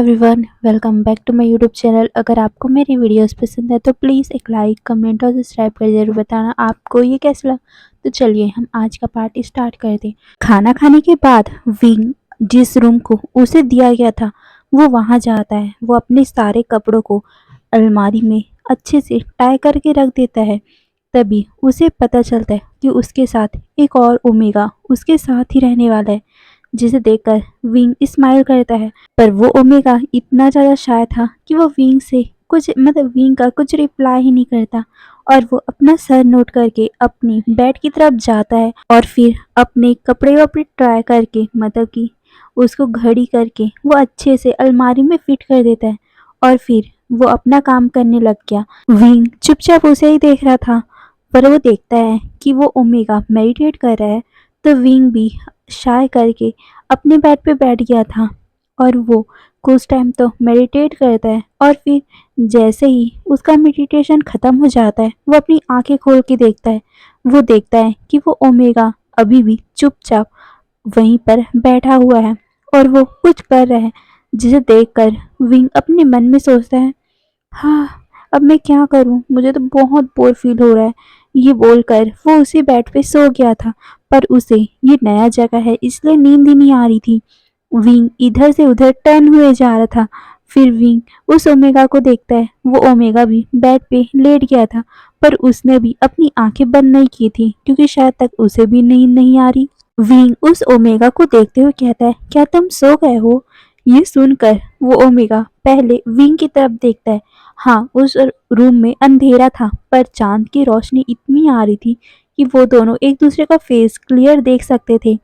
Everyone, welcome back to my YouTube channel. अगर आपको मेरी वीडियोस पसंद है तो प्लीज़ एक लाइक, कमेंट और सब्सक्राइब कर ज़रूर बताना आपको ये कैसा लगा। तो चलिए हम आज का पार्ट स्टार्ट करते हैं। खाना खाने के बाद विंग जिस रूम को उसे दिया गया था वो वहाँ जाता है। वो अपने सारे कपड़ों को अलमारी में अच्छे से टाई करके रख देता है। तभी उसे पता चलता है कि उसके साथ एक और ओमेगा उसके साथ ही रहने वाला है, जिसे देखकर विंग स्माइल करता है। पर वो ओमेगा इतना ज़्यादा शाय था कि वो विंग से विंग का कुछ रिप्लाई ही नहीं करता और वो अपना सर नोट करके अपनी बेड की तरफ जाता है और फिर अपने कपड़े वपड़े ट्राई करके कि उसको घड़ी करके वो अच्छे से अलमारी में फिट कर देता है और फिर वो अपना काम करने लग गया। विंग चुपचाप उसे ही देख रहा था, पर वो देखता है कि वो ओमेगा मेडिटेट कर रहा है। तो विंग भी शाय करके अपने बेड पे बैठ गया था और वो कुछ टाइम तो मेडिटेट करता है और फिर जैसे ही उसका मेडिटेशन ख़त्म हो जाता है वो अपनी आंखें खोल के देखता है। वो देखता है कि वो ओमेगा अभी भी चुपचाप वहीं पर बैठा हुआ है और वो कुछ कर रहा है, जिसे देखकर विंग अपने मन में सोचता है, हाँ, अब मैं क्या करूं, मुझे तो बहुत बोर फील हो रहा है। ये बोलकर वो उसी बेड पे सो गया था, पर उसे ये नया जगह है इसलिए नींद ही नहीं आ रही थी। विंग इधर से उधर टर्न हुए जा रहा था। फिर विंग उस ओमेगा को देखता है। वो ओमेगा भी बेड पे लेट गया था, पर उसने भी अपनी आंखें बंद नहीं की थी क्योंकि शायद तक उसे भी नींद नहीं आ रही। विंग उस ओमेगा को देखते हुए कहता है, क्या तुम सो गए हो? ये सुनकर वो ओमेगा पहले विंग की तरफ देखता है। हाँ, उस रूम में अंधेरा था, पर चांद की रोशनी इतनी आ रही थी कि वो दोनों एक दूसरे का फेस क्लियर देख सकते थे।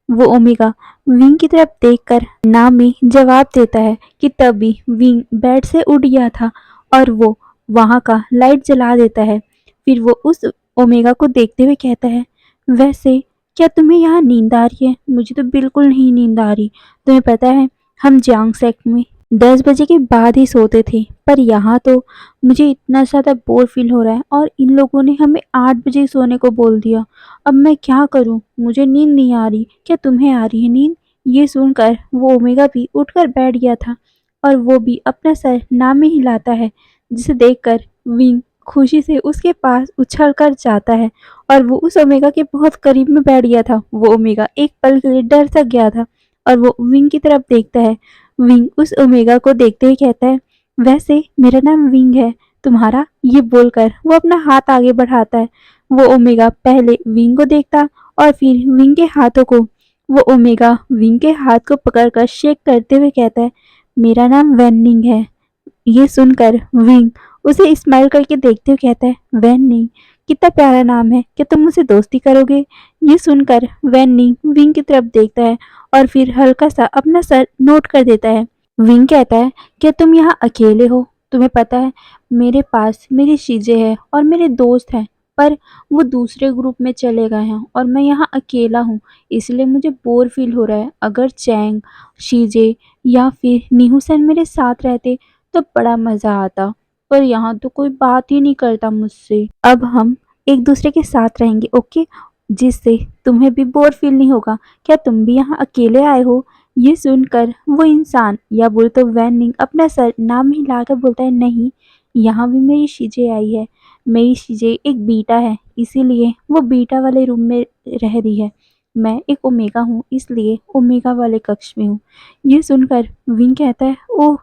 वो ओमेगा विंग की तरफ देखकर ना में जवाब देता है कि तभी विंग बेड से उठ गया था और वो वहाँ का लाइट जला देता है। फिर वो उस ओमेगा को देखते हुए कहता है, वैसे क्या तुम्हें यहाँ नींद आ रही है? मुझे तो बिल्कुल नहीं नींद आ रही। तुम्हें पता है हम जियांग सेक्ट में 10 बजे के बाद ही सोते थे, पर यहाँ तो मुझे इतना ज़्यादा बोर फील हो रहा है और इन लोगों ने हमें 8 बजे सोने को बोल दिया। अब मैं क्या करूँ? मुझे नींद नहीं आ रही। क्या तुम्हें आ रही है नींद? ये सुनकर वो ओमेगा भी उठकर बैठ गया था और वो भी अपना सर ना में हिलाता है, जिसे देखकर विंग खुशी से उसके पास उछल कर जाता है और वो उस ओमेगा के बहुत करीब में बैठ गया था। वो ओमेगा एक पल के लिए डर सा गया था और वो विंग की तरफ देखता है। विंग उस ओमेगा को देखते ही कहता है, वैसे मेरा नाम विंग है, तुम्हारा? ये बोलकर वो अपना हाथ आगे बढ़ाता है। वो ओमेगा पहले विंग को देखता और फिर विंग के हाथों को। वो ओमेगा विंग के हाथ को पकड़कर शेक करते हुए कहता है, मेरा नाम वैनिंग है। ये सुनकर विंग उसे स्माइल करके देखते हुए कहता है, वैनिंग, कितना प्यारा नाम है, क्या तुम मुझसे दोस्ती करोगे? ये सुनकर वैनिंग विंग की तरफ देखता है और फिर हल्का सा अपना सर नोट कर देता है। विंग कहता है, क्या तुम यहाँ अकेले हो? तुम्हें पता है मेरे पास मेरी चीजें हैं और मेरे दोस्त हैं, पर वो दूसरे ग्रुप में चले गए हैं और मैं यहाँ अकेला हूँ, इसलिए मुझे बोर फील हो रहा है। अगर चैंग, शीजे या फिर निहुसन मेरे साथ रहते तो बड़ा मज़ा आता, पर यहाँ तो कोई बात ही नहीं करता मुझसे। अब हम एक दूसरे के साथ रहेंगे, ओके? जिससे तुम्हें भी बोर फील नहीं होगा। क्या तुम भी यहाँ अकेले आए हो? ये सुनकर वो इंसान या बोले तो वैनिंग अपना सर ना में हिलाकर बोलता है, नहीं, यहाँ भी मेरी शीजे आई है। मेरी शीजे एक बीटा है, इसीलिए वो बीटा वाले रूम में रह रही है। मैं एक ओमेगा हूँ, इसलिए ओमेगा वाले कक्ष में हूँ। ये सुनकर विंग कहता है, ओह,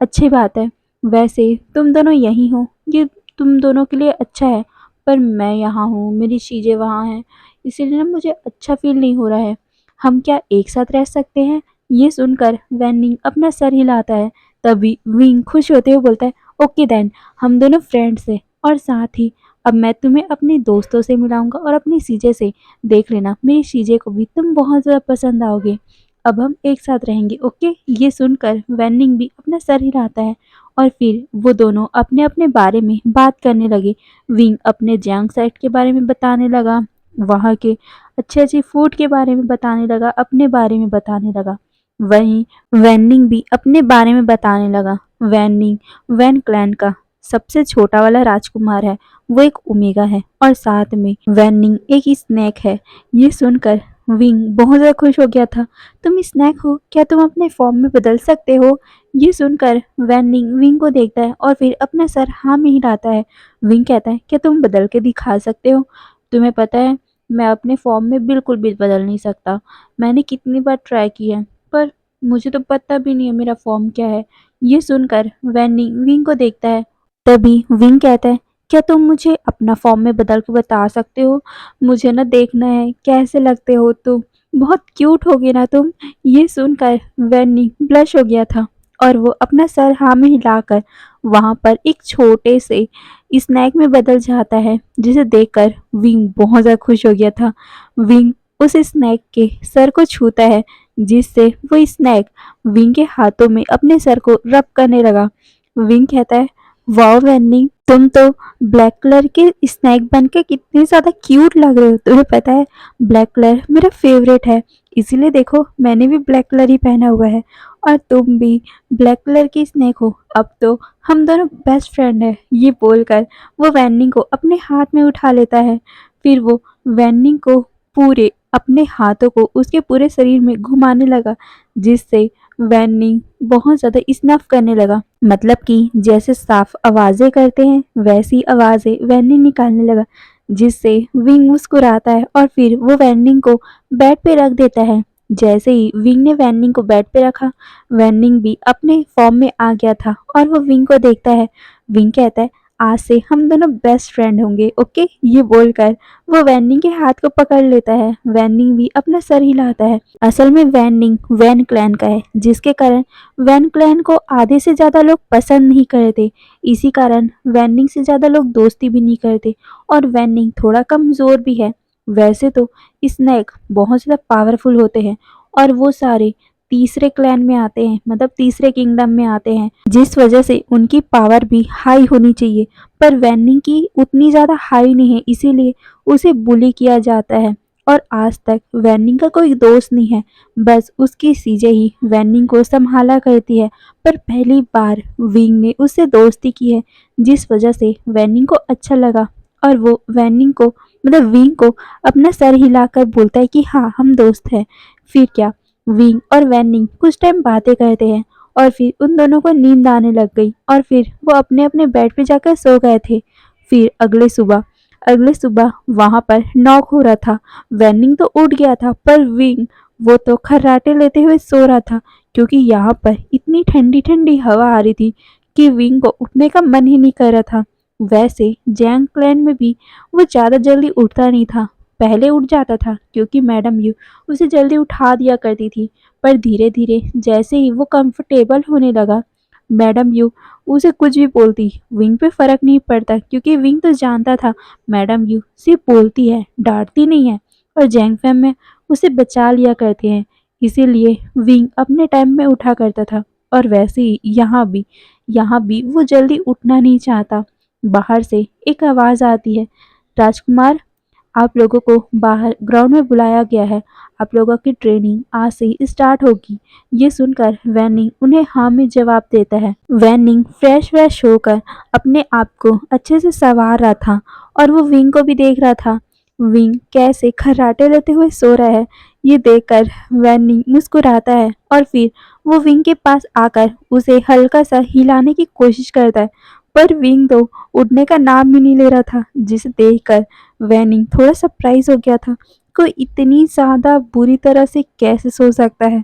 अच्छी बात है। वैसे तुम दोनों यहीं हो, ये तुम दोनों के लिए अच्छा है, पर मैं यहाँ हूँ, मेरी चीज़ें वहाँ हैं, इसीलिए ना मुझे अच्छा फील नहीं हो रहा है। हम क्या एक साथ रह सकते हैं? ये सुनकर वैनिंग अपना सर हिलाता है। तभी विंग खुश होते हुए बोलता है, ओके देन, हम दोनों फ्रेंड्स हैं और साथ ही अब मैं तुम्हें अपने दोस्तों से मिलाऊंगा और अपनी चीज़ें से। देख लेना, मेरी चीज़ें को भी तुम बहुत ज़्यादा पसंद आओगे। अब हम एक साथ रहेंगे, ओके? ये सुनकर वैनिंग भी अपना सर हिलाता है और फिर वो दोनों अपने अपने बारे में बात करने लगे। विंग अपने जैंग साइट के बारे में बताने लगा, वहाँ के अच्छे अच्छे फूड के बारे में बताने लगा, अपने बारे में बताने लगा। वहीं वैनिंग भी अपने बारे में बताने लगा। वैनिंग वैन क्लैन का सबसे छोटा वाला राजकुमार है, वो एक ओमेगा है और साथ में वैनिंग एक स्नेक है। ये सुनकर विंग बहुत ज़्यादा खुश हो गया था। तुम स्नैक हो, क्या तुम अपने फॉर्म में बदल सकते हो? ये सुनकर वैनिंग विंग को देखता है और फिर अपना सर हाँ में हिलाता है। विंग कहता है, क्या तुम बदल के दिखा सकते हो? तुम्हें पता है, मैं अपने फॉर्म में बिल्कुल भी बदल नहीं सकता। मैंने कितनी बार ट्राई किया है, पर मुझे तो पता भी नहीं है मेरा फॉर्म क्या है। ये सुनकर वैनिंग विंग को देखता है। तभी विंग कहता है, क्या तुम मुझे अपना फॉर्म में बदल के बता सकते हो? मुझे ना देखना है कैसे लगते हो तुम। बहुत क्यूट होगे ना तुम। ये सुनकर वैनी ब्लश हो गया था और वो अपना सर हाँ में हिलाकर वहां पर एक छोटे से स्नैक में बदल जाता है, जिसे देखकर विंग बहुत ज़्यादा खुश हो गया था। विंग उस स्नैक के सर को छूता है, जिससे वो स्नैक विंग के हाथों में अपने सर को रब करने लगा। विंग कहता है, वाओ वैनी, तुम तो ब्लैक कलर के स्नैक बन के कितने ज़्यादा क्यूट लग रहे हो। तुम्हें पता है, ब्लैक कलर मेरा फेवरेट है, इसीलिए देखो मैंने भी ब्लैक कलर ही पहना हुआ है और तुम भी ब्लैक कलर की स्नैक हो। अब तो हम दोनों बेस्ट फ्रेंड हैं। ये बोलकर वो वैनिंग को अपने हाथ में उठा लेता है। फिर वो वैनिंग को पूरे अपने हाथों को उसके पूरे शरीर में घुमाने लगा, जिससे वैनिंग बहुत ज़्यादा स्नफ करने लगा। मतलब कि जैसे साफ आवाज़ें करते हैं वैसी आवाज़ें वैनिंग निकालने लगा, जिससे विंग मुस्कुराता है और फिर वो वैनिंग को बेड पे रख देता है। जैसे ही विंग ने वैनिंग को बेड पे रखा, वैनिंग भी अपने फॉर्म में आ गया था और वो विंग को देखता है। विंग कहता है, आज से हम दोनों बेस्ट फ्रेंड होंगे, ओके? ये बोलकर वो वैनिंग के हाथ को पकड़ लेता है। वैनिंग भी अपना सर हिलाता है। असल में वैनिंग वैन क्लैन का है, जिसके कारण वैन क्लैन को आधे से ज़्यादा लोग पसंद नहीं करते। इसी कारण वैनिंग से ज़्यादा लोग दोस्ती भी नहीं करते और वैनिंग थोड़ा कमज़ोर भी है। वैसे तो स्नैक बहुत ज़्यादा पावरफुल होते हैं और वो सारे तीसरे क्लैन में आते हैं, मतलब तीसरे किंगडम में आते हैं, जिस वजह से उनकी पावर भी हाई होनी चाहिए। पर वैनिंग की उतनी ज़्यादा हाई नहीं है, इसीलिए उसे बुली किया जाता है और आज तक वैनिंग का कोई दोस्त नहीं है। बस उसकी सीजे ही वैनिंग को संभाला करती है। पर पहली बार विंग ने उससे दोस्ती की है, जिस वजह से वैनिंग को अच्छा लगा और वो वैनिंग को, मतलब विंग को अपना सर हिलाकर बोलता है कि हाँ हम दोस्त हैं। फिर क्या, विंग और वैनिंग कुछ टाइम बातें करते हैं और फिर उन दोनों को नींद आने लग गई और फिर वो अपने अपने बेड पे जाकर सो गए थे। फिर अगले सुबह वहां पर नॉक हो रहा था। वैनिंग तो उठ गया था, पर विंग वो तो खर्राटे लेते हुए सो रहा था, क्योंकि यहाँ पर इतनी ठंडी ठंडी हवा आ रही थी कि विंग को उठने का मन ही नहीं कर रहा था। वैसे जैंग क्लैन में भी वो ज़्यादा जल्दी उठता नहीं था। पहले उठ जाता था क्योंकि मैडम यू उसे जल्दी उठा दिया करती थी, पर धीरे धीरे जैसे ही वो कंफर्टेबल होने लगा, मैडम यू उसे कुछ भी बोलती, विंग पे फर्क नहीं पड़ता, क्योंकि विंग तो जानता था मैडम यू सिर्फ बोलती है, डांटती नहीं है और जैंग फैम में उसे बचा लिया करते हैं। इसीलिए विंग अपने टाइम में उठा करता था और वैसे ही यहाँ भी वो जल्दी उठना नहीं चाहता। बाहर से एक आवाज़ आती है, राजकुमार, आप लोगों को बाहर ग्राउंड में बुलाया गया है। आप लोगों की ट्रेनिंग आज से ही स्टार्ट होगी। ये सुनकर वैनिंग उन्हें हाँ में जवाब देता है। वैनिंग फ्रेश होकर अपने आप को अच्छे से संवार रहा था और वो विंग को भी देख रहा था। विंग कैसे खर्राटे लेते हुए सो रहा है, ये देखकर वैनिंग मुस्कुराता है और फिर वो विंग के पास आकर उसे हल्का सा हिलाने की कोशिश करता है, पर विंग तो उड़ने का नाम भी नहीं ले रहा था, जिसे देखकर वैनिंग थोड़ा सरप्राइज हो गया था। कोई इतनी ज़्यादा बुरी तरह से कैसे सो सकता है?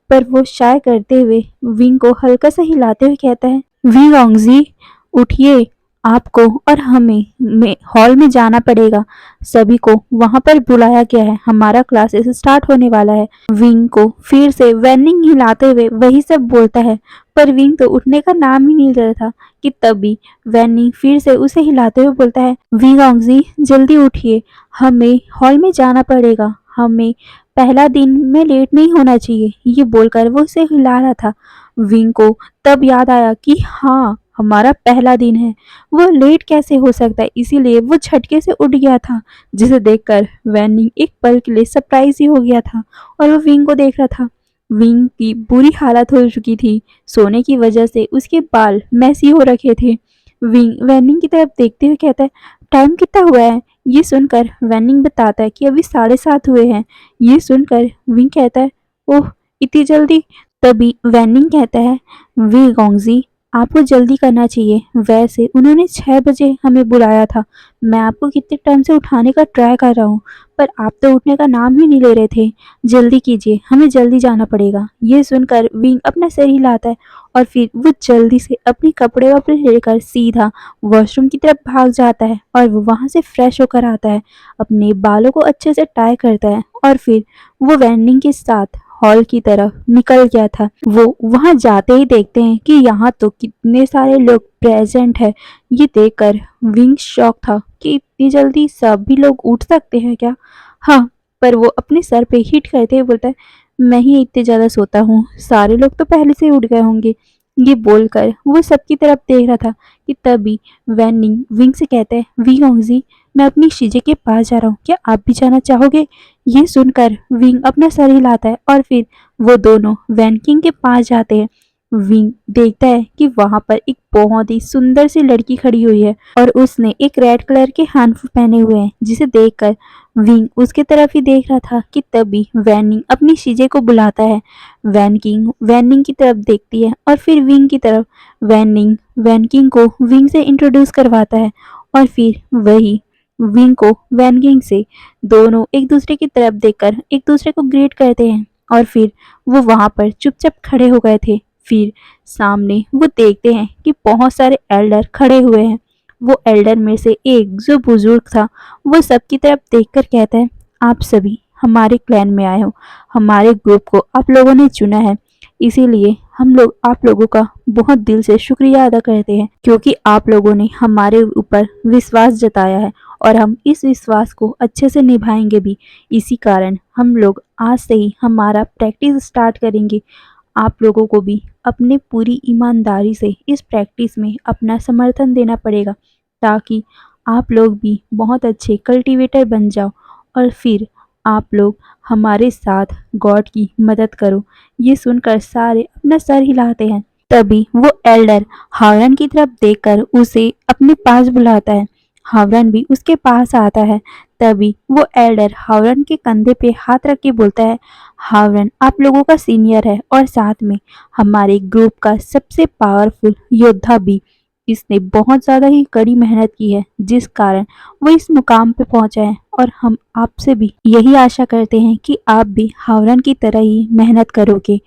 पर वो शाय करते हुए विंग को हल्का सा हिलाते हुए कहता है, विंग ओंगजी, उठिए, आपको और हमें हॉल में जाना पड़ेगा। सभी को वहां पर बुलाया गया है, हमारा क्लासेस स्टार्ट होने वाला है। विंग को फिर से वैनिंग हिलाते हुए वही सब बोलता है, पर विंग तो उठने का नाम ही नहीं ले रहा था कि तभी वैनिंग फिर से उसे हिलाते हुए बोलता है, विंग ओंगजी, जल्दी उठिए, हमें हॉल में जाना पड़ेगा, हमें पहला दिन में लेट नहीं होना चाहिए। ये बोलकर वो उसे हिला रहा था। विंग को तब याद आया कि हाँ, हमारा पहला दिन है, वो लेट कैसे हो सकता है, इसीलिए वो झटके से उठ गया था, जिसे देखकर वैनिंग एक पल के लिए सरप्राइज ही हो गया था और वो विंग को देख रहा था। विंग की बुरी हालत हो चुकी थी, सोने की वजह से उसके बाल मैसी हो रखे थे। विंग वैनिंग की तरफ देखते हुए कहता है, टाइम कितना हुआ है? ये सुनकर वैनिंग बताता है कि अभी 7:30 हुए हैं। ये सुनकर विंग कहता है, ओह इतनी जल्दी। तभी वैनिंग कहता है, वी गोंगजी आपको जल्दी करना चाहिए, वैसे उन्होंने 6 बजे हमें बुलाया था। मैं आपको कितने टाइम से उठाने का ट्राई कर रहा हूँ, पर आप तो उठने का नाम ही नहीं ले रहे थे। जल्दी कीजिए, हमें जल्दी जाना पड़ेगा। ये सुनकर विंग अपना सिर हिलाता है और फिर वो जल्दी से अपने कपड़े वपड़े लेकर सीधा वॉशरूम की तरफ भाग जाता है और वो वहाँ से फ्रेश होकर आता है, अपने बालों को अच्छे से टाई करता है और फिर वो वैनिंग के साथ हॉल की तरफ निकल गया था। वो वहां जाते ही देखते हैं कि यहाँ तो कितने सारे लोग प्रेजेंट है। ये देखकर विंग शॉक था कि इतनी जल्दी सभी लोग उठ सकते हैं क्या। हाँ, पर वो अपने सर पे हिट करते हुए बोलता है, मैं ही इतने ज़्यादा सोता हूँ, सारे लोग तो पहले से ही उठ गए होंगे। ये बोलकर वो सबकी तरफ देख रहा था कि तभी वैनिंग विंग से कहते हैं, वी होंगजी मैं अपनी शीजे के पास जा रहा हूँ, क्या आप भी जाना चाहोगे। ये सुनकर विंग अपना सर हिलाता है और फिर वो दोनों वैन किंग के पास जाते हैं। विंग देखता है कि वहां पर एक बहुत ही सुंदर सी लड़की खड़ी हुई है और उसने एक रेड कलर के हैंडफुल पहने हुए हैं, जिसे देखकर विंग उसके तरफ ही देख रहा था कि तभी वैनिंग अपनी शीजे को बुलाता है। वैन किंग वैनिंग की तरफ देखती है और फिर विंग की तरफ। वैनिंग वैन किंग को विंग से इंट्रोड्यूस करवाता है और फिर वही विंग को वैन किंग से दोनों एक दूसरे की तरफ देखकर एक दूसरे को ग्रीट करते हैं और फिर वो वहां पर चुपचाप खड़े हो गए थे। फिर सामने वो देखते हैं कि बहुत सारे एल्डर खड़े हुए हैं। वो एल्डर में से एक जो बुजुर्ग था, वो सबकी तरफ देखकर कहता है, आप सभी हमारे क्लैन में आए हो, हमारे ग्रुप को आप लोगों ने चुना है, इसीलिए हम लोग आप लोगों का बहुत दिल से शुक्रिया अदा करते हैं, क्योंकि आप लोगों ने हमारे ऊपर विश्वास जताया है और हम इस विश्वास को अच्छे से निभाएंगे भी। इसी कारण हम लोग आज से ही हमारा प्रैक्टिस स्टार्ट करेंगे। आप लोगों को भी अपने पूरी ईमानदारी से इस प्रैक्टिस में अपना समर्थन देना पड़ेगा, ताकि आप लोग भी बहुत अच्छे कल्टीवेटर बन जाओ और फिर आप लोग हमारे साथ गॉड की मदद करो। ये सुनकर सारे अपना सर हिलाते हैं। तभी वो एल्डर हावरन की तरफ देखकर उसे अपने पास बुलाता है। हावरन भी उसके पास आता है। तभी वो एल्डर हावरन के कंधे पे हाथ रख के बोलता है, हावरन आप लोगों का सीनियर है और साथ में हमारे ग्रुप का सबसे पावरफुल योद्धा भी। इसने बहुत ज़्यादा ही कड़ी मेहनत की है, जिस कारण वो इस मुकाम पे पहुंचा है और हम आपसे भी यही आशा करते हैं कि आप भी हावरन की तरह ही मेहनत करोगे।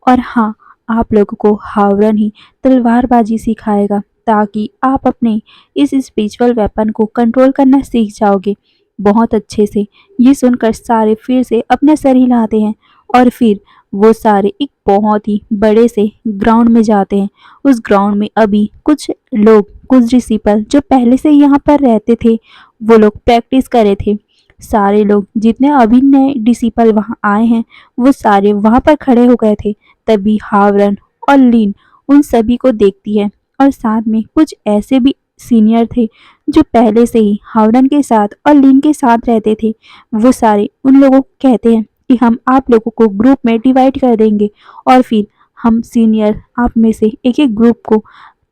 और हाँ, आप लोगों को हावरन ही तलवारबाजी सिखाएगा, ताकि आप अपने इस स्पिरिचुअल वेपन को कंट्रोल करना सीख जाओगे बहुत अच्छे से। ये सुनकर सारे फिर से अपना सर हिलाते हैं और फिर वो सारे एक बहुत ही बड़े से ग्राउंड में जाते हैं। उस ग्राउंड में अभी कुछ लोग, कुछ डिसिपल जो पहले से यहाँ पर रहते थे, वो लोग प्रैक्टिस कर रहे थे। सारे लोग जितने अभी नए डिसिपल वहाँ आए हैं, वो सारे वहाँ पर खड़े हो गए थे। तभी हावरन और लीन उन सभी को देखती है और साथ में कुछ ऐसे भी सीनियर थे जो पहले से ही हावरन के साथ और लीन के साथ रहते थे। वो सारे उन लोगों को कहते हैं कि हम आप लोगों को ग्रुप में डिवाइड कर देंगे और फिर हम सीनियर आप में से एक एक ग्रुप को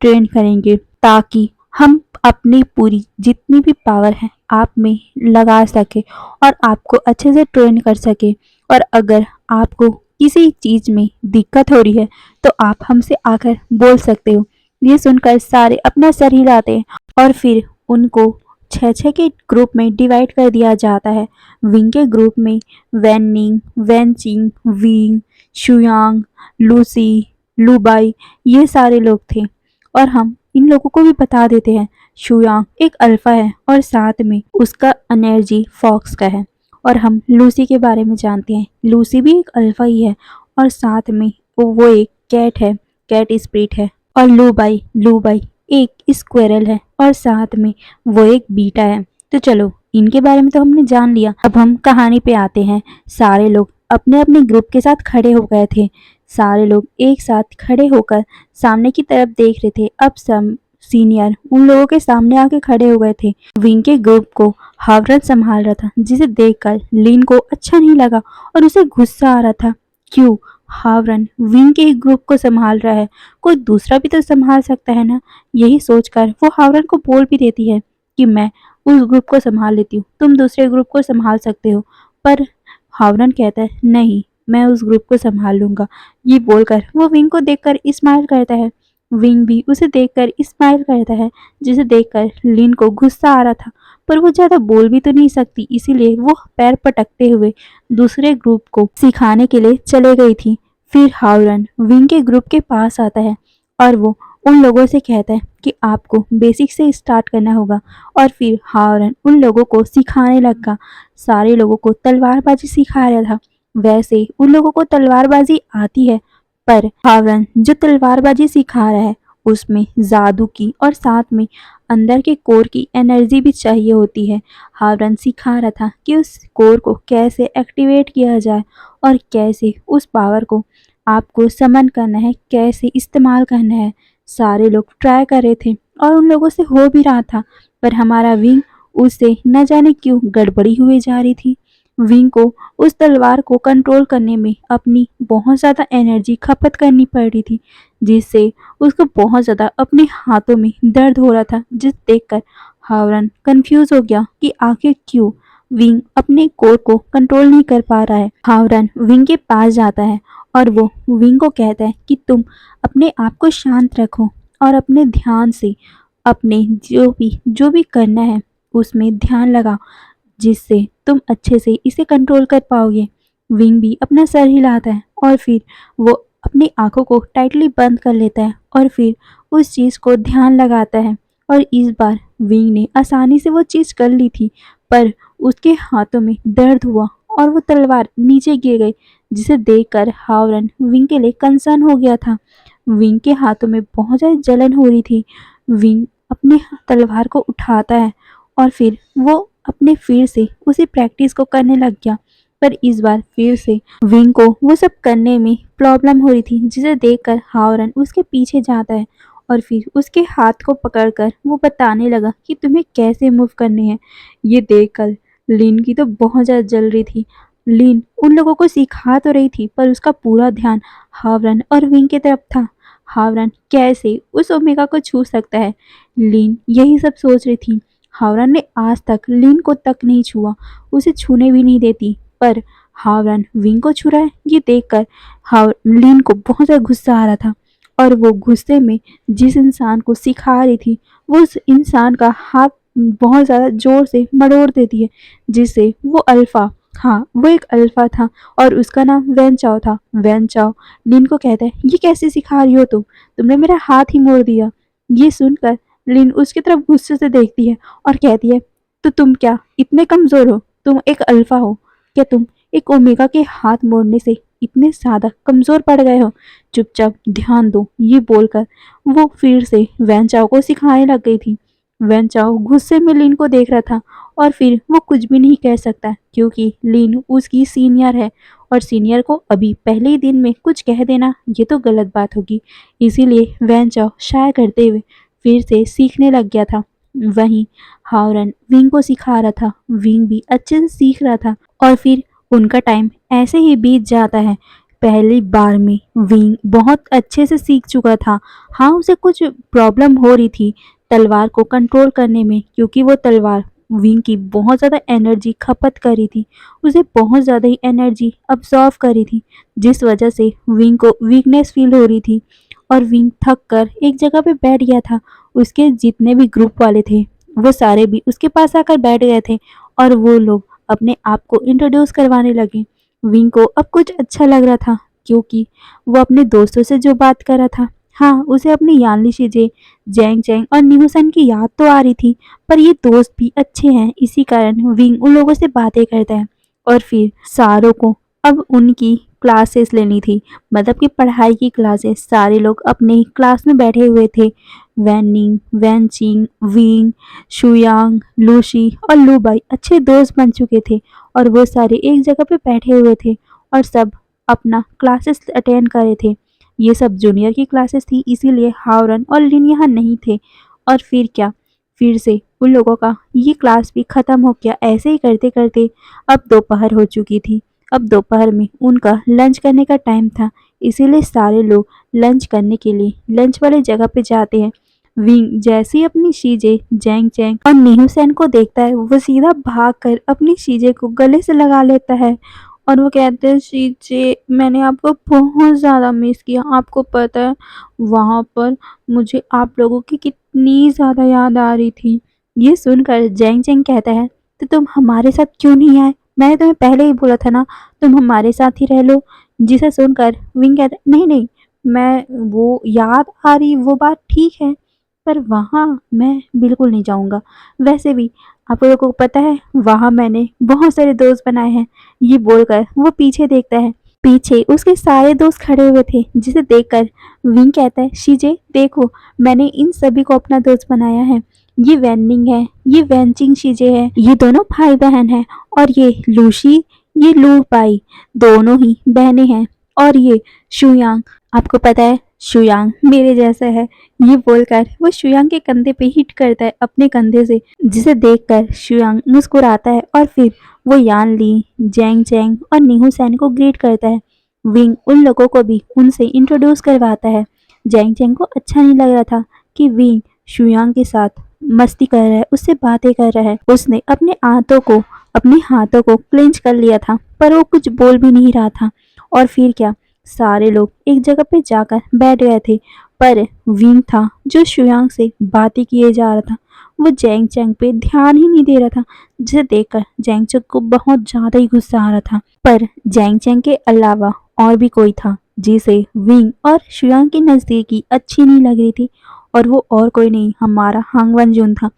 ट्रेन करेंगे, ताकि हम अपनी पूरी जितनी भी पावर है आप में लगा सके और आपको अच्छे से ट्रेन कर सके। और अगर आपको किसी चीज़ में दिक्कत हो रही है तो आप हमसे आकर बोल सकते हो। ये सुनकर सारे अपना सर हिलाते हैं और फिर उनको 6-6 के ग्रुप में डिवाइड कर दिया जाता है। विंग के ग्रुप में वैनिंग, वैनचिंग, विंग, शुयांग, लूसी, लूबाई, ये सारे लोग थे। और हम इन लोगों को भी बता देते हैं, शुयांग एक अल्फा है और साथ में उसका एनर्जी फॉक्स का है। और हम लूसी के बारे में जानते हैं, लूसी भी एक अल्फा ही है और साथ में वो एक कैट है, कैट स्पिरिट है। और लूबाई लूबाई एक स्क्वेरल है और साथ में वो एक बीटा है। तो चलो, इनके बारे में तो हमने जान लिया। अब हम कहानी पे आते हैं। सारे लोग अपने अपने ग्रुप के साथ खड़े हो गए थे। सारे लोग एक साथ खड़े होकर सामने की तरफ देख रहे थे। अब सब सीनियर उन लोगों के सामने आके खड़े हो गए थे। विंग के ग्रुप को हावरन संभाल रहा था, जिसे देखकर लीन को अच्छा नहीं लगा और उसे गुस्सा आ रहा था। क्यों हावरन विंग के ग्रुप को संभाल रहा है, कोई दूसरा भी तो संभाल सकता है ना। यही सोचकर वो हावरन को बोल भी देती है कि मैं उस ग्रुप को संभाल लेती हूँ, तुम दूसरे ग्रुप को संभाल सकते हो। पर हावरन कहता है नहीं, मैं उस ग्रुप को संभाल लूंगा। ये बोलकर वो विंग को देखकर स्माइल करता है। विंग भी उसे देखकर स्माइल करता है, जिसे देखकर लिन को गुस्सा आ रहा था, पर वो ज्यादा बोल भी तो नहीं सकती, इसीलिए वो पैर पटकते हुए दूसरे ग्रुप को सिखाने के लिए चले गई थी। फिर हावरन विंग के ग्रुप के पास आता है और वो उन लोगों से कहता है कि आपको बेसिक से स्टार्ट करना होगा। और फिर हावरन उन लोगों को सिखाने लगा। सारे लोगों को तलवारबाजी सिखा रहा था। वैसे उन लोगों को तलवारबाजी आती है, पर हावरन जो तलवारबाजी सिखा रहा है उसमें जादू की और साथ में अंदर के कोर की एनर्जी भी चाहिए होती है। हावरन सिखा रहा था कि उस कोर को कैसे एक्टिवेट किया जाए और कैसे उस पावर को आपको समन करना है, कैसे इस्तेमाल करना है। सारे लोग ट्राई कर रहे थे और उन लोगों से हो भी रहा था, पर हमारा विंग उससे न जाने क्यों गड़बड़ी हुई जा रही थी। विंग को उस तलवार को कंट्रोल करने में अपनी बहुत ज़्यादा एनर्जी खपत करनी पड़ रही थी, जिससे उसको बहुत ज़्यादा अपने हाथों में दर्द हो रहा था, जिस देखकर हावरन कंफ्यूज हो गया कि आखिर क्यों विंग अपने कोर को कंट्रोल नहीं कर पा रहा है। हावरन विंग के पास जाता है और वो विंग को कहता है कि तुम अपने आप को शांत रखो और अपने ध्यान से अपने जो भी करना है उसमें ध्यान लगाओ, जिससे तुम अच्छे से इसे कंट्रोल कर पाओगे। विंग भी अपना सर हिलाता है और फिर वो अपनी आंखों को टाइटली बंद कर लेता है और फिर उस चीज़ को ध्यान लगाता है। और इस बार विंग ने आसानी से वो चीज़ कर ली थी, पर उसके हाथों में दर्द हुआ और वो तलवार नीचे गिर गई, जिसे देखकर हावरन विंग के लिए कंसर्न हो गया था। विंग के हाथों में बहुत ज़्यादा जलन हो रही थी। विंग अपने तलवार को उठाता है और फिर वो अपने फिर से उसी प्रैक्टिस को करने लग गया। पर इस बार फिर से विंग को वो सब करने में प्रॉब्लम हो रही थी, जिसे देखकर हावरन उसके पीछे जाता है और फिर उसके हाथ को पकड़कर वो बताने लगा कि तुम्हें कैसे मूव करने हैं। ये देखकर लिन की तो बहुत ज़्यादा जल रही थी। लिन उन लोगों को सिखा तो रही थी, पर उसका पूरा ध्यान हावरन और विंग की तरफ था। हावरन कैसे उस ओमेगा को छू सकता है, लिन यही सब सोच रही थी। हावरन ने आज तक लिन को तक नहीं छुआ, उसे छूने भी नहीं देती, पर हावरन विंग को छू रहा है। ये देखकर लिन को बहुत ज़्यादा गुस्सा आ रहा था और वो गुस्से में जिस इंसान को सिखा रही थी वो उस इंसान का हाथ बहुत ज़्यादा ज़ोर से मरोड़ देती है, जिससे वो अल्फा, हाँ वो एक अल्फा था और उसका नाम वैन चाओ था। वैन चाओ लिन को कहता है ये कैसे सिखा रही हो तुमने मेरा हाथ ही मोड़ दिया। ये सुनकर लिन उसकी तरफ गुस्से से देखती है और कहती है तो तुम क्या इतने कमज़ोर हो, तुम एक अल्फा हो, क्या तुम एक ओमेगा के हाथ मोड़ने से इतने ज़्यादा कमज़ोर पड़ गए हो, चुपचाप ध्यान दो। ये बोलकर वो फिर से वैन चाओ को सिखाने लग गई थी। वैन चाओ गुस्से में लिन को देख रहा था और फिर वो कुछ भी नहीं कह सकता, क्योंकि लिन उसकी सीनियर है और सीनियर को अभी पहले ही दिन में कुछ कह देना ये तो गलत बात होगी। इसीलिए वैन चाओ शाय करते हुए फिर से सीखने लग गया था। वहीं हावरन विंग को सिखा रहा था, विंग भी अच्छे से सीख रहा था और फिर उनका टाइम ऐसे ही बीत जाता है। पहली बार में विंग बहुत अच्छे से सीख चुका था। हाँ उसे कुछ प्रॉब्लम हो रही थी तलवार को कंट्रोल करने में, क्योंकि वो तलवार विंग की बहुत ज़्यादा एनर्जी खपत कर रही थी, उसे बहुत ज़्यादा ही एनर्जी अब्जॉर्व कर रही थी, जिस वजह से विंग को वीकनेस फील हो रही थी और विंग थक कर एक जगह पे बैठ गया था। उसके जितने भी ग्रुप वाले थे वो सारे भी उसके पास आकर बैठ गए थे और वो लोग अपने आप को इंट्रोड्यूस करवाने लगे। विंग को अब कुछ अच्छा लग रहा था, क्योंकि वो अपने दोस्तों से जो बात कर रहा था, हाँ उसे अपनी यानली शीजे, जैंग चैंग और न्यूसन की याद तो आ रही थी, पर ये दोस्त भी अच्छे हैं, इसी कारण विंग उन लोगों से बातें करता है। और फिर सारों को अब उनकी क्लासेस लेनी थी, मतलब कि पढ़ाई की क्लासेस। सारे लोग अपने क्लास में बैठे हुए थे। वैनिंग, वैनचिंग, विंग, शुयांग, लूशी और लूबाई अच्छे दोस्त बन चुके थे और वो सारे एक जगह पे बैठे हुए थे और सब अपना क्लासेस अटेंड कर रहे थे। ये सब जूनियर की क्लासेस थी, इसीलिए हावरन और लिन यहाँ नहीं थे। और फिर क्या, फिर से उन लोगों का ये क्लास भी ख़त्म हो गया। ऐसे ही करते करते अब दोपहर हो चुकी थी। अब दोपहर में उनका लंच करने का टाइम था, इसीलिए सारे लोग लंच करने के लिए लंच वाले जगह पे जाते हैं। विंग जैसे ही अपनी शीजे जैंग जैंग और नीहू सेन को देखता है, वो सीधा भागकर अपनी शीजे को गले से लगा लेता है और वो कहते हैं, शीजे मैंने आपको बहुत ज़्यादा मिस किया। आपको पता है वहाँ पर मुझे आप लोगों की कितनी ज़्यादा याद आ रही थी। ये सुनकर जैंग जैंग कहता है, तो तुम हमारे साथ क्यों नहीं आए? मैंने तुम्हें पहले ही बोला था ना, तुम हमारे साथ ही रह लो। जिसे सुनकर विंग कहता है, नहीं नहीं, मैं वो याद आ रही वो बात ठीक है, पर वहाँ मैं बिल्कुल नहीं जाऊँगा। वैसे भी आप लोगों को पता है वहाँ मैंने बहुत सारे दोस्त बनाए हैं। ये बोलकर वो पीछे देखता है। पीछे उसके सारे दोस्त खड़े हुए थे, जिसे देखकर विंग कहता है, शीजे देखो, मैंने इन सभी को अपना दोस्त बनाया है। ये वैनिंग है, ये वैनचिंग शीजे है, ये दोनों भाई बहन हैं, और ये लूशी, ये लू पाई, दोनों ही बहनें हैं। और ये शुयांग, आपको पता है शुयांग मेरे जैसा है। ये बोलकर वो शुयांग के कंधे पे हिट करता है अपने कंधे से, जिसे देखकर शुयांग मुस्कुराता है और फिर वो यान ली, जैंग जैंग और नीहू सैन को ग्रीट करता है। विंग उन लोगों को भी उनसे इंट्रोड्यूस करवाता है। जैंग जैंग को अच्छा नहीं लग रहा था कि विंग शुयांग के साथ मस्ती कर रहा है, उससे बातें कर रहा है। उसने अपने हाथों को क्लेंच कर लिया था, पर वो कुछ बोल भी नहीं रहा था। और फिर क्या, सारे लोग एक जगह पे जाकर बैठ गए थे, पर विंग था जो शुयांग से बातें किए जा रहा था। वो जैंग चैंग पे ध्यान ही नहीं दे रहा था, जिसे देखकर जैंग चैंग को बहुत ज्यादा ही गुस्सा आ रहा था। पर जैंग चैंग के अलावा और भी कोई था जिसे विंग और शुयांग की नजदीकी अच्छी नहीं लग रही थी, और वो और कोई नहीं, हमारा हांग वनजुन था।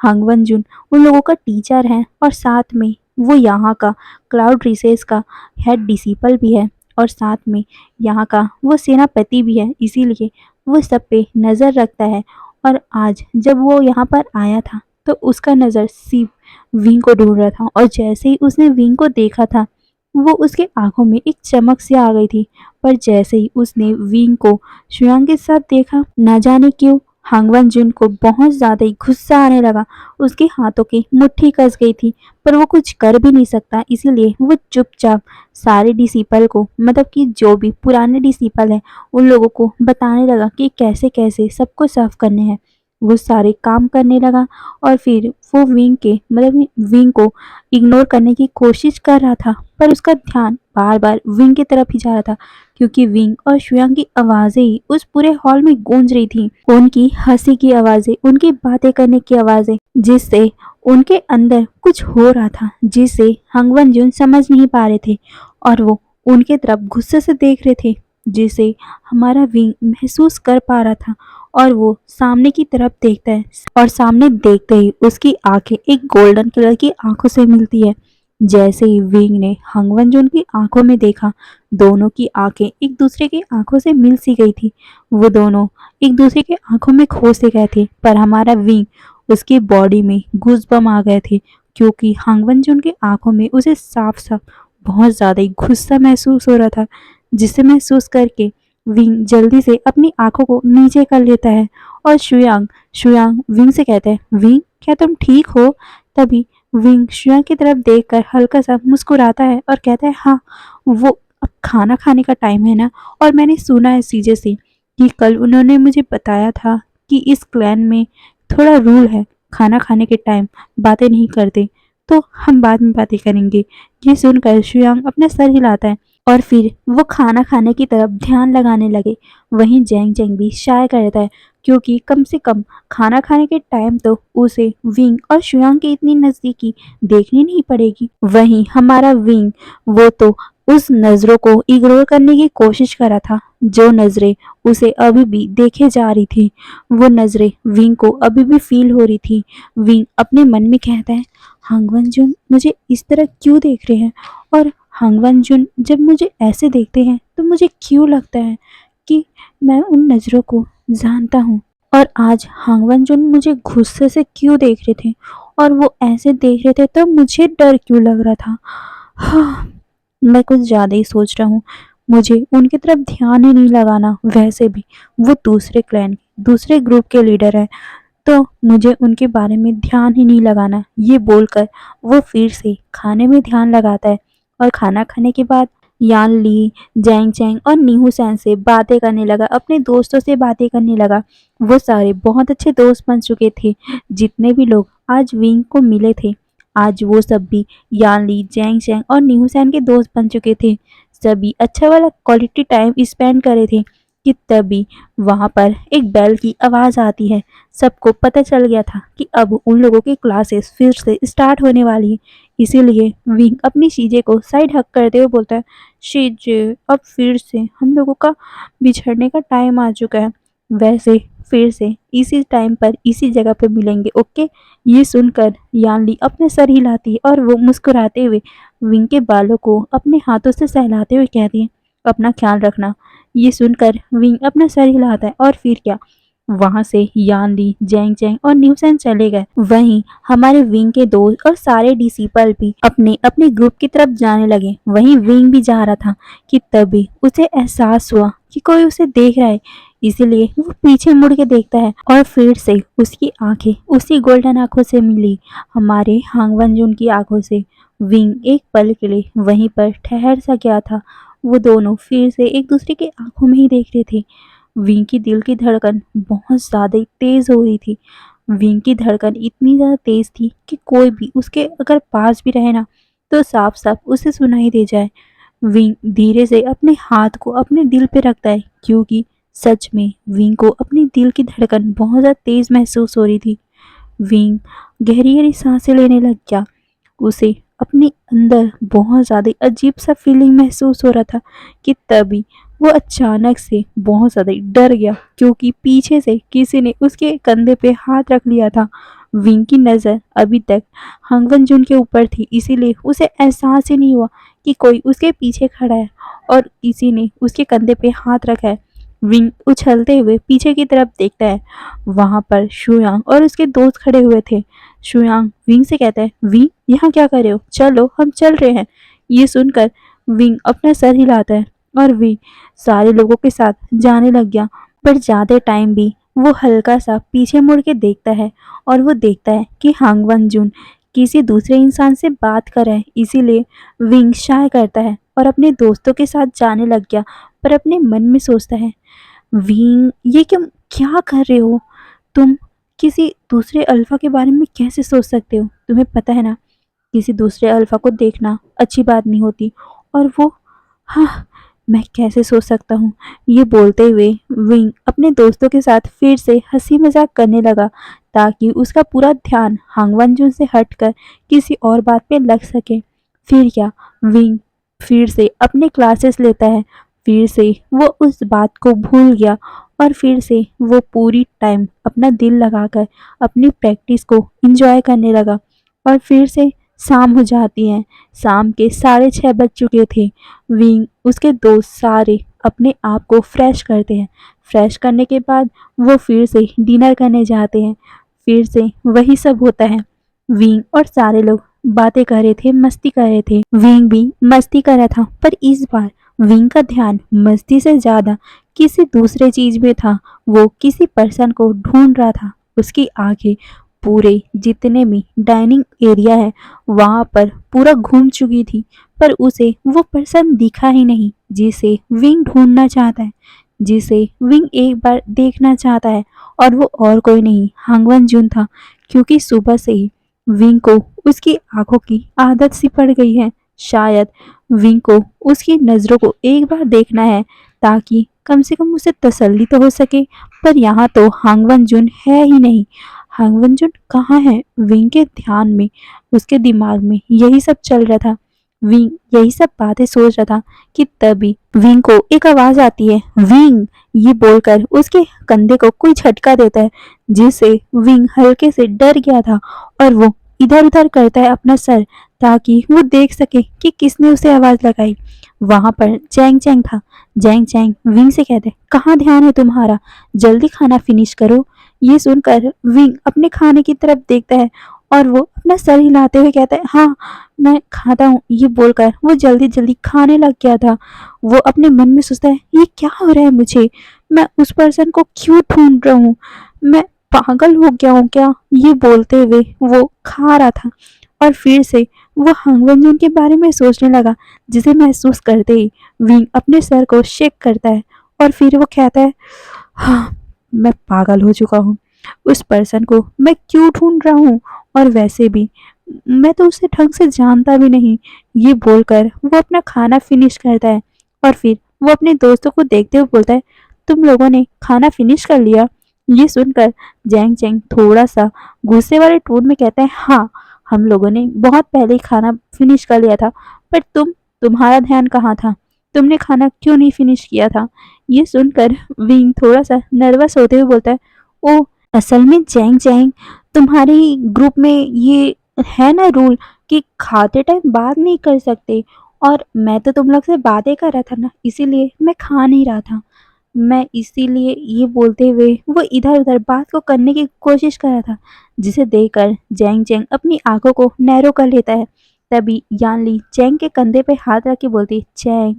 हांग वनजुन उन लोगों का टीचर है, और साथ में वो यहाँ का क्लाउड रिसेस का हेड डिसिपल भी है, और साथ में यहाँ का वो सेनापति भी है, इसीलिए वो सब पे नज़र रखता है। और आज जब वो यहाँ पर आया था, तो उसका नज़र सिर्फ विंग को ढूंढ रहा था, और जैसे ही उसने विंग को देखा था, वो उसके आंखों में एक चमक सी आ गई थी। पर जैसे ही उसने विंग को शुयांग के साथ देखा, ना जाने क्यों हांगवन जुन को बहुत ज़्यादा ही गुस्सा आने लगा। उसके हाथों की मुट्ठी कस गई थी, पर वो कुछ कर भी नहीं सकता, इसीलिए वो चुपचाप सारे डिसिपल को, मतलब कि जो भी पुराने डिसिपल हैं, उन लोगों को बताने लगा कि कैसे कैसे सबको सर्व करने हैं। वो सारे काम करने लगा, और फिर वो विंग को इग्नोर करने की कोशिश कर रहा था, पर उसका ध्यान बार बार विंग की तरफ ही जा रहा था, क्योंकि विंग और शुयांग की आवाज़ें ही उस पूरे हॉल में गूंज रही थी। उनकी हंसी की आवाज़ें, उनकी बातें करने की आवाज़ें, जिससे उनके अंदर कुछ हो रहा था, जिसे हंगवन जुन समझ नहीं पा रहे थे, और वो उनके तरफ गुस्से से देख रहे थे, जिसे हमारा विंग महसूस कर पा रहा था। और वो सामने की तरफ देखता है, और सामने देखते ही उसकी आंखें एक गोल्डन कलर की आंखों से मिलती है। जैसे ही विंग ने हंगवन जुन की आंखों में देखा, दोनों की आंखें एक दूसरे की आंखों से मिल सी गई थी। वो दोनों एक दूसरे के आंखों में खो से गए थे, पर हमारा विंग, उसकी बॉडी में गूज़बम्प आ गए थे, क्योंकि हांगवन जुन की आंखों में उसे साफ साफ बहुत ज़्यादा ही गुस्सा महसूस हो रहा था, जिसे महसूस करके विंग जल्दी से अपनी आंखों को नीचे कर लेता है। और शुयांग शुयांग विंग से कहता है, विंग क्या तुम ठीक हो? तभी विंग शुयांग की तरफ देखकर हल्का सा मुस्कुराता है और कहता है, हाँ, वो अब खाना खाने का टाइम है ना, और मैंने सुना है सीजे से कि कल उन्होंने मुझे बताया था कि इस क्लैन में थोड़ा रूल है, खाना खाने के टाइम बातें नहीं करते, तो हम बाद में बातें करेंगे। ये सुनकर शुयांग अपना सर हिलाता है, और फिर वो खाना खाने की तरफ ध्यान लगाने लगे। वहीं जैंग जैंग भी शाय करता है, क्योंकि कम से कम खाना खाने के टाइम तो उसे विंग और शुयांग की इतनी नज़दीकी देखनी नहीं पड़ेगी। वहीं हमारा विंग, वो तो उस नज़रों को इग्नोर करने की कोशिश कर रहा था, जो नज़रें उसे अभी भी देखे जा रही थी। वो नज़रें विंग को अभी भी फील हो रही थी। विंग अपने मन में कहता है, हांगवन जुन मुझे इस तरह क्यों देख रहे हैं, और हांगवन जुन जब मुझे ऐसे देखते हैं तो मुझे क्यों लगता है कि मैं उन नज़रों को जानता हूँ। और आज हांगवन जुन मुझे गुस्से से क्यों देख रहे थे, और वो ऐसे देख रहे थे तो मुझे डर क्यों लग रहा था। हाँ, मैं कुछ ज़्यादा ही सोच रहा हूँ। मुझे उनकी तरफ ध्यान ही नहीं लगाना, वैसे भी वो दूसरे क्लैन, दूसरे ग्रुप के लीडर हैं, तो मुझे उनके बारे में ध्यान ही नहीं लगाना। ये बोलकर वो फिर से खाने में ध्यान लगाता है, और खाना खाने के बाद यान ली, जैंग चैंग और नीहू सैन से बातें करने लगा, अपने दोस्तों से बातें करने लगा। वो सारे बहुत अच्छे दोस्त बन चुके थे। जितने भी लोग आज विंग को मिले थे, आज वो सब भी यान ली, जैंग चैंग और नीहू सैन के दोस्त बन चुके थे। सभी अच्छा वाला क्वालिटी टाइम स्पेंड करे थे कि तभी वहां पर एक बेल की आवाज आती है। सबको पता चल गया था कि अब उन लोगों की क्लासेस फिर से स्टार्ट होने वाली है। इसीलिए विंग अपनी चीजें को साइड हक करते हुए बोलता है, शीजे अब फिर से हम लोगों का बिछड़ने का टाइम आ चुका है। वैसे फिर से इसी टाइम पर इसी जगह पे मिलेंगे, ओके। ये सुनकर यानली अपने सर हिलाती है और वो मुस्कुराते हुए विंग के बालों को अपने हाथों से सहलाते हुए कहती है, अपना ख्याल रखना। ये सुनकर विंग अपना सर हिलाता है और फिर क्या, वहां से यानली, जैंग चैंग और न्यूसेन चले गए। वहीं हमारे विंग के दोस्त और सारे डिसिपल भी अपने अपने ग्रुप की तरफ जाने लगे। वहीं विंग भी जा रहा था कि तभी उसे एहसास हुआ कि कोई उसे देख रहा है। इसीलिए वो पीछे मुड़ के देखता है और फिर से उसकी आंखें उसी गोल्डन आंखों से मिली, हमारे हांग वनजुन की आंखों से। विंग एक पल के लिए वहीं पर ठहर सा गया था। वो दोनों फिर से एक दूसरे की आंखों में ही देख रहे थे। विंग की दिल की धड़कन बहुत ज़्यादा तेज़ हो रही थी। विंग की धड़कन इतनी ज़्यादा तेज़ थी कि कोई भी उसके अगर पास भी रहे ना, तो साफ साफ उसे सुनाई दे जाए। विंग धीरे से अपने हाथ को अपने दिल पे रखता है, क्योंकि सच में विंग को अपनी दिल की धड़कन बहुत ज़्यादा तेज़ महसूस हो रही थी। विंग गहरी गहरी सांसें लेने लग गया। उसे अपने अंदर बहुत ज़्यादा अजीब सा फीलिंग महसूस हो रहा था कि तभी वो अचानक से बहुत ज़्यादा डर गया, क्योंकि पीछे से किसी ने उसके कंधे पे हाथ रख लिया था। विंग की नज़र अभी तक हंगवन जुन के ऊपर थी, इसीलिए उसे एहसास ही नहीं हुआ कि कोई उसके पीछे खड़ा है और किसी ने उसके कंधे पे हाथ रखा है। विंग उछलते हुए पीछे की तरफ देखता है। वहां पर शुयांग और उसके दोस्त खड़े हुए थे। शुयांग विंग से कहता है, विंग यहाँ क्या कर रहे हो, चलो हम चल रहे हैं। ये सुनकर विंग अपना सर हिलाता है और विंग सारे लोगों के साथ जाने लग गया। पर ज़्यादा टाइम भी वो हल्का सा पीछे मुड़ के देखता है और वो देखता है कि हांग वन जून किसी दूसरे इंसान से बात कर रहा है। इसीलिए विंग शाय करता है और अपने दोस्तों के साथ जाने लग गया। पर अपने मन में सोचता है, विंग ये क्या कर रहे हो तुम? किसी दूसरे अल्फा के बारे में कैसे सोच सकते हो? तुम्हें पता है ना, किसी दूसरे अल्फा को देखना अच्छी बात नहीं होती। और वो, हाँ, मैं कैसे सोच सकता हूँ? ये बोलते हुए विंग अपने दोस्तों के साथ फिर से हंसी मजाक करने लगा, ताकि उसका पूरा ध्यान हांगवनजुन से हटकर किसी और बात पे लग सके। फिर क्या, विंग फिर से अपने क्लासेस लेता है। फिर से वो उस बात को भूल गया और फिर से वो पूरी टाइम अपना दिल लगाकर अपनी प्रैक्टिस को एंजॉय करने लगा। और फिर से शाम हो जाती है। शाम के 6:30 बज चुके थे। विंग उसके दोस्त सारे अपने आप को फ्रेश करते हैं। फ्रेश करने के बाद वो फिर से डिनर करने जाते हैं। फिर से वही सब होता है। विंग और सारे लोग बातें कर रहे थे, मस्ती कर रहे थे। विंग भी मस्ती कर रहा था, पर इस बार विंग का ध्यान मस्ती से ज्यादा किसी दूसरे चीज में था। वो किसी पर्सन को ढूंढ रहा था। उसकी आंखें पूरे जितने भी डाइनिंग एरिया है वहां पर पूरा घूम चुकी थी, पर उसे वो पर्सन दिखा ही नहीं जिसे विंग ढूंढना चाहता है, जिसे विंग एक बार देखना चाहता है। और वो और कोई नहीं, हांगवन जून था। क्योंकि सुबह से ही विंग को उसकी आंखों की आदत सी पड़ गई है। शायद विंग को उसकी नज़रों को एक बार देखना है, ताकि कम से कम उसे तसल्ली तो हो सके। पर यहाँ तो हांगवन जुन है ही नहीं। हांगवन जुन कहाँ है? विंग के ध्यान में, उसके दिमाग में यही सब चल रहा था। विंग यही सब बातें सोच रहा था कि तभी विंग को एक आवाज आती है, विंग! ये बोलकर उसके कंधे को कोई झटका देता है, जिससे विंग हल्के से डर गया था और वो इधर उधर करता है अपना सर, ताकि वो देख सके कि किसने उसे आवाज लगाई। वहां पर जैंग चैंग था। जैंग चैंग विंग से कहते, कहाँ ध्यान है तुम्हारा, जल्दी खाना फिनिश करो। ये सुनकर विंग अपने खाने की तरफ देखता है और वो अपना सर हिलाते हुए कहता है, हाँ मैं खाता हूँ। ये बोलकर वो जल्दी जल्दी खाने लग गया था। वो अपने मन में सोचता है, ये क्या हो रहा है मुझे? मैं उस पर्सन को क्यों ढूंढ रहा हूँ? मैं पागल हो गया हूँ क्या? ये बोलते हुए वो खा रहा था और फिर से वो हांगवंजून के बारे में सोचने लगा, जिसे महसूस करते ही विंग अपने सर को शेक करता है और फिर वो कहता है, हाँ, मैं पागल हो चुका हूँ। उस पर्सन को मैं क्यों ढूंढ रहा हूँ, और वैसे भी मैं तो उसे ढंग से जानता भी नहीं। ये बोलकर वो अपना खाना फिनिश करता है और फिर वो अपने दोस्तों को देखते हुए बोलता है, तुम लोगों ने खाना फिनिश कर लिया? ये सुनकर जैंग चैंग थोड़ा सा गुस्से वाले टोन में कहता है, हाँ, हम लोगों ने बहुत पहले ही खाना फिनिश कर लिया था, पर तुम्हारा ध्यान कहाँ था? तुमने खाना क्यों नहीं फिनिश किया था? ये सुनकर विंग थोड़ा सा नर्वस होते हुए बोलता है, ओ, असल में जैंग जैंग, तुम्हारे ग्रुप में ये है ना रूल कि खाते टाइम बात नहीं कर सकते, और मैं तो तुम लोग से बातें कर रहा था ना, इसीलिए मैं खा नहीं रहा था। मैं इसीलिए ये बोलते हुए वो इधर-उधर बात को करने की कोशिश कर रहा था, जिसे देखकर जैंग चैंग अपनी आंखों को नैरो कर लेता है। तभी यानली चैंग के कंधे पे हाथ रख के बोलती, चैंग,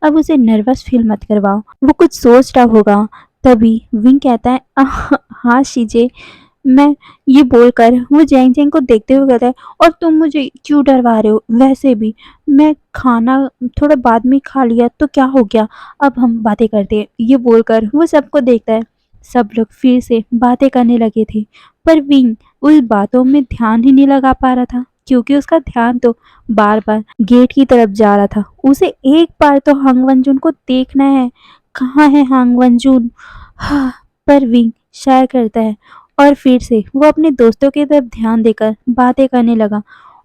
अब उसे नर्वस फील मत करवाओ, वो कुछ सोच रहा होगा। तभी विंग कहता है, हाँ शीजे, मैं ये बोलकर वो जैंग जैंग को देखते हुए कहता है, और तुम मुझे क्यों डरवा रहे हो? वैसे भी मैं खाना थोड़ा बाद में खा लिया तो क्या हो गया, अब हम बातें करते हैं। ये बोलकर वो सबको देखता है। सब लोग फिर से बातें करने लगे थे, पर विंग उस बातों में ध्यान ही नहीं लगा पा रहा था, क्योंकि उसका ध्यान तो बार बार गेट की तरफ जा रहा था। उसे एक बार तो हांग वंजून को देखना है। कहाँ है हांग वंजून? हाँ, पर विंग शायर करता है और फिर से वो अपने दोस्तों की तरफ ध्यान देकर बातें करने लगा।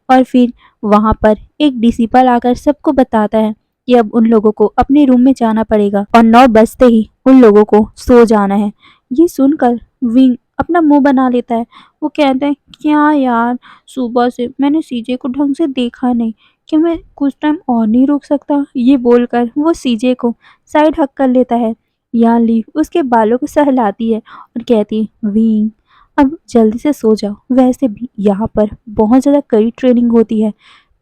और फिर वहां पर एक डिसिपल आकर सबको बताता है कि अब उन लोगों को अपने रूम में जाना पड़ेगा और 9 बजते ही उन लोगों को सो जाना है। ये सुनकर विंग अपना मुंह बना लेता है। वो कहते हैं, क्या यार, सुबह से मैंने सीजे को ढंग से देखा नहीं, कि मैं कुछ टाइम और नहीं रुक सकता? ये बोलकर वो सीजे को साइड हक कर लेता है। यहाँ ली उसके बालों को सहलाती है और कहती है, विंग, अब जल्दी से सो जाओ, वैसे भी यहाँ पर बहुत ज़्यादा कड़ी ट्रेनिंग होती है,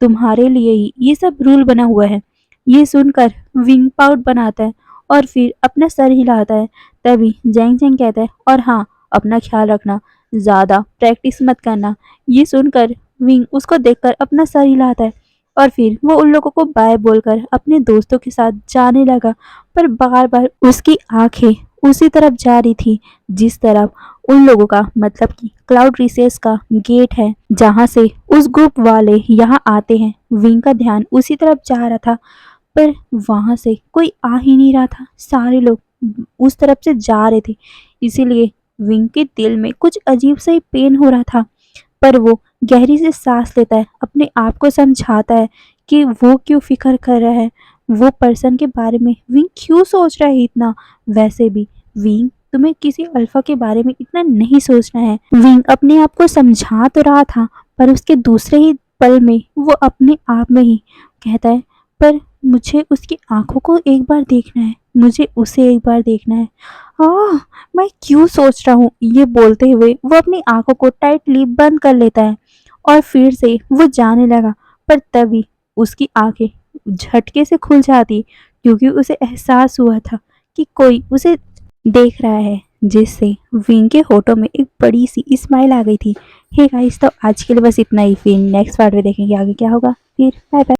तुम्हारे लिए ही ये सब रूल बना हुआ है। ये सुनकर विंग पाउट बनाता है और फिर अपना सर हिलाता है। तभी जैंग जैंग कहता है, और हाँ, अपना ख्याल रखना, ज़्यादा प्रैक्टिस मत करना। ये सुनकर विंग उसको देखकर अपना सर हिलाता है और फिर वो उन लोगों को बाय बोलकर अपने दोस्तों के साथ जाने लगा। पर बार बार उसकी आंखें उसी तरफ जा रही थी जिस तरफ उन लोगों का, मतलब कि क्लाउड रिसेस का गेट है, जहां से उस ग्रुप वाले यहाँ आते हैं। विंग का ध्यान उसी तरफ जा रहा था, पर वहां से कोई आ ही नहीं रहा था। सारे लोग उस तरफ से जा रहे थे, इसीलिए विंग के दिल में कुछ अजीब सा ही पेन हो रहा था। पर वो गहरी से सांस लेता है, अपने आप को समझाता है कि वो क्यों फिक्र कर रहा है, वो पर्सन के बारे में विंग क्यों सोच रहा है इतना। वैसे भी विंग, तुम्हें किसी अल्फा के बारे में इतना नहीं सोचना है। विंग अपने आप को समझा तो रहा था, पर उसके दूसरे ही पल में वो अपने आप में ही कहता है, पर मुझे उसकी आंखों को एक बार देखना है, मुझे उसे एक बार देखना है। आह, मैं क्यों सोच रहा हूँ? ये बोलते हुए वो अपनी आंखों को टाइटली बंद कर लेता है और फिर से वो जाने लगा। पर तभी उसकी आंखें झटके से खुल जाती, क्योंकि उसे एहसास हुआ था कि कोई उसे देख रहा है, जिससे विंग के होठों में एक बड़ी सी स्माइल आ गई थी। हे गाइस, तो आज के लिए बस इतना ही। फिर नेक्स्ट पार्ट में देखेंगे आगे क्या होगा। फिर बाय बाय।